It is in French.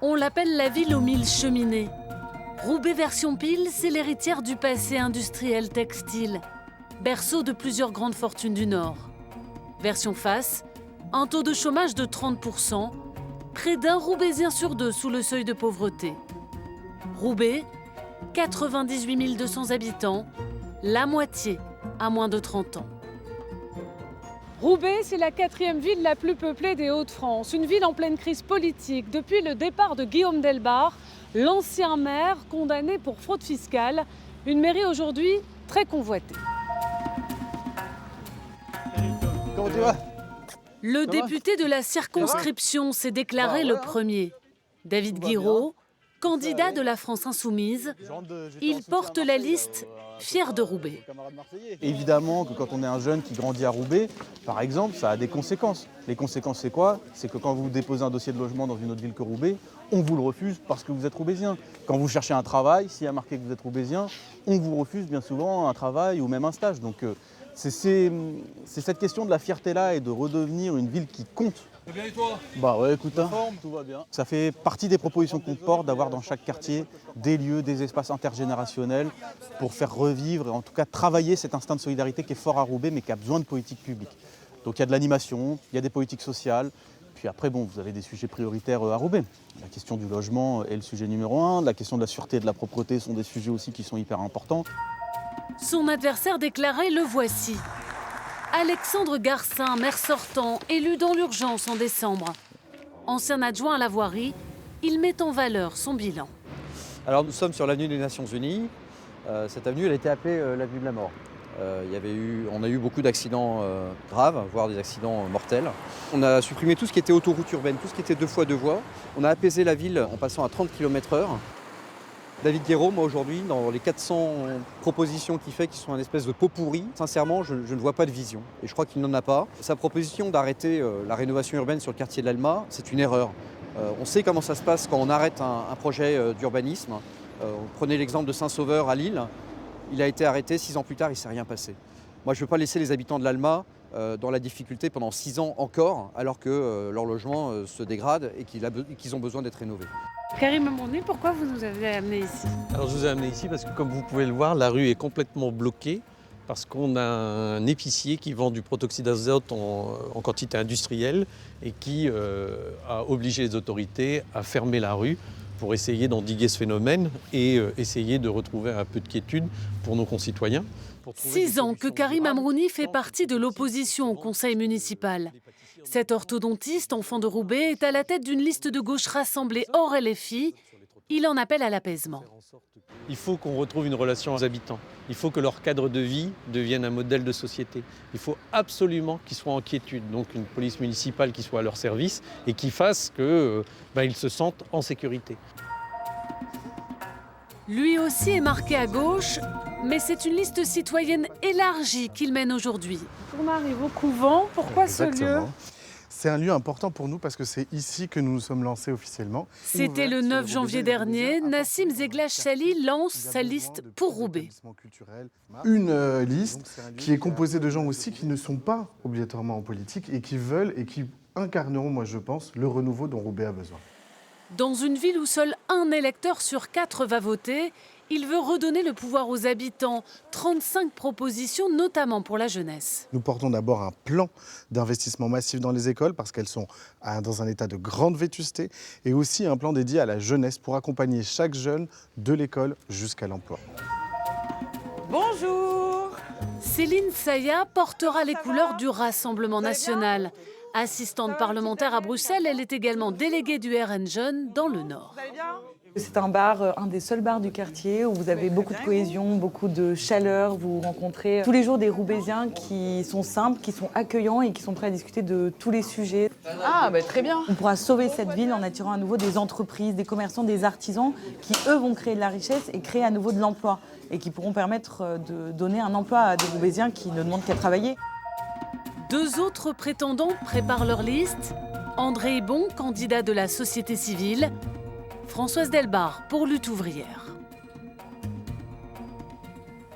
On l'appelle la ville aux 1000 cheminées. Roubaix version pile, c'est l'héritière du passé industriel textile, berceau de plusieurs grandes fortunes du Nord. Version face, un taux de chômage de 30%, près d'un Roubaisien sur deux sous le seuil de pauvreté. Roubaix, 98 200 habitants, la moitié à moins de 30 ans. Roubaix, c'est la 4e ville la plus peuplée des Hauts-de-France. Une ville en pleine crise politique depuis le départ de Guillaume Delbarre, l'ancien maire condamné pour fraude fiscale. Une mairie aujourd'hui très convoitée. Comment tu vas ? Le député de la circonscription s'est déclaré le premier. David Guiraud, candidat de la France Insoumise, il porte la liste fier de Roubaix. Évidemment que quand on est un jeune qui grandit à Roubaix, par exemple, ça a des conséquences. Les conséquences, c'est quoi? C'est que quand vous déposez un dossier de logement dans une autre ville que Roubaix, on vous le refuse parce que vous êtes roubaisien. Quand vous cherchez un travail, s'il y a marqué que vous êtes roubaisien, on vous refuse bien souvent un travail ou même un stage. Donc c'est cette question de la fierté-là et de redevenir une ville qui compte. C'est bien et toi? Bah ouais, écoute, hein, Tout va bien. ça fait partie des propositions qu'on porte d'avoir dans chaque quartier des lieux, des espaces intergénérationnels pour faire revivre et en tout cas travailler cet instinct de solidarité qui est fort à Roubaix mais qui a besoin de politique publique. Donc il y a de l'animation, il y a des politiques sociales, puis après bon, vous avez des sujets prioritaires à Roubaix. La question du logement est le sujet numéro 1, la question de la sûreté et de la propreté sont des sujets aussi qui sont hyper importants. Son adversaire déclaré, le voici. Alexandre Garcin, maire sortant, élu dans l'urgence en décembre. Ancien adjoint à la voirie, il met en valeur son bilan. Alors nous sommes sur l'avenue des Nations Unies. Cette avenue, elle a été appelée l'avenue de la mort. On a eu beaucoup d'accidents graves, voire des accidents mortels. On a supprimé tout ce qui était autoroute urbaine, tout ce qui était 2x2 voies. On a apaisé la ville en passant à 30 km/h. David Guiraud, moi aujourd'hui, dans les 400 propositions qu'il fait, qui sont une espèce de pot pourri, sincèrement, je ne vois pas de vision. Et je crois qu'il n'en a pas. Sa proposition d'arrêter la rénovation urbaine sur le quartier de l'Alma, c'est une erreur. On sait comment ça se passe quand on arrête un projet d'urbanisme. Prenez l'exemple de Saint-Sauveur à Lille. Il a été arrêté, 6 ans plus tard, il ne s'est rien passé. Moi, je ne veux pas laisser les habitants de l'Alma dans la difficulté pendant 6 ans encore, alors que leur logement se dégrade et qu'ils ont besoin d'être rénovés. Karim Amrouni, pourquoi vous nous avez amenés ici? Alors je vous ai amené ici parce que comme vous pouvez le voir, la rue est complètement bloquée parce qu'on a un épicier qui vend du protoxyde d'azote en quantité industrielle et qui a obligé les autorités à fermer la rue pour essayer d'endiguer ce phénomène et essayer de retrouver un peu de quiétude pour nos concitoyens. 6 ans que Karim Amrouni fait partie de l'opposition au conseil municipal. Cet orthodontiste, enfant de Roubaix, est à la tête d'une liste de gauche rassemblée hors LFI. Il en appelle à l'apaisement. Il faut qu'on retrouve une relation aux habitants. Il faut que leur cadre de vie devienne un modèle de société. Il faut absolument qu'ils soient en quiétude. Donc une police municipale qui soit à leur service et qui fasse qu'ils se sentent en sécurité. Lui aussi est marqué à gauche, mais c'est une liste citoyenne élargie qu'il mène aujourd'hui. On arrive au couvent. Pourquoi ce lieu? Exactement. C'est un lieu important pour nous parce que c'est ici que nous nous sommes lancés officiellement. C'était le 9 janvier dernier, Nassim Zeglache-Sali lance sa liste pour Roubaix. Une liste qui est composée de gens aussi qui ne sont pas obligatoirement en politique et qui veulent et qui incarneront, moi je pense, le renouveau dont Roubaix a besoin. Dans une ville où seul un électeur sur 4 va voter, il veut redonner le pouvoir aux habitants. 35 propositions, notamment pour la jeunesse. Nous portons d'abord un plan d'investissement massif dans les écoles parce qu'elles sont dans un état de grande vétusté et aussi un plan dédié à la jeunesse pour accompagner chaque jeune de l'école jusqu'à l'emploi. Bonjour. Céline Saya portera les couleurs du Rassemblement national. Assistante parlementaire à Bruxelles, elle est également déléguée du RN Jeune dans le Nord. C'est un bar, un des seuls bars du quartier où vous avez beaucoup de cohésion, beaucoup de chaleur. Vous rencontrez tous les jours des Roubaisiens qui sont simples, qui sont accueillants et qui sont prêts à discuter de tous les sujets. Ah, bah, très bien. On pourra sauver cette ville en attirant à nouveau des entreprises, des commerçants, des artisans qui, eux, vont créer de la richesse et créer à nouveau de l'emploi et qui pourront permettre de donner un emploi à des Roubaisiens qui ne demandent qu'à travailler. 2 autres prétendants préparent leur liste. André Bon, candidat de la société civile. Françoise Delbarre pour Lutte ouvrière.